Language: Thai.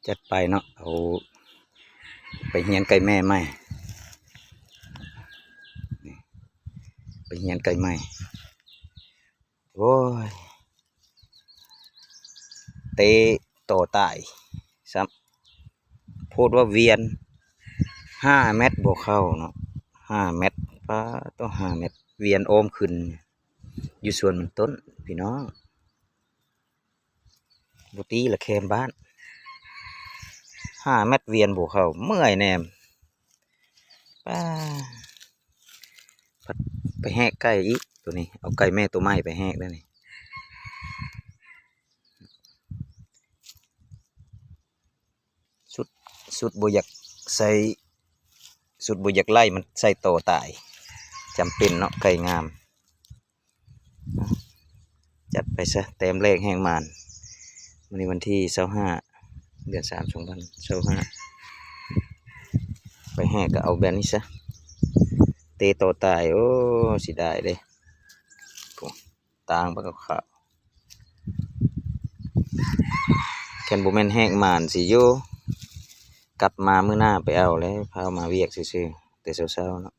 จัดไปเนาะเอาไปเฮียนไก่แม่ไหมไปเฮียนไก่ไหมโอ้ยเตะต่อตายซ้ำพูดว่าเวียน5 เมตรบวกเข้าเนาะ5 เมตรป้าต้อง5 เมตรเวียนโอมขึ้นอยู่ส่วนมันต้นพี่น้องบุตรีละแคมบ้าน5 เมตรเวียนบวกเข้าเมื่อยแนมป้าพัดไปแหกไก่อีกตัวนี้เอาไก่แม่ตัวใหม่ไปแหกได้นี่สุดบ่อยากใส่สุดบ่อยากไล่มันใส่โตตายจำเป็นเนาะไก่งามจัดไปซะเต็มเลขแห่งมานวันนี้วันที่25 เดือน 3 2025ไปแหกก็เอาแบบนี้ซะเตโตตายโอ้สิได้เลยต่างปะขาวแคนบูแมนแหกมานสิโยกลับมามื้อหน้าไปเอาเลยพามาเวียกซื่อๆแต่เช้าๆเนาะ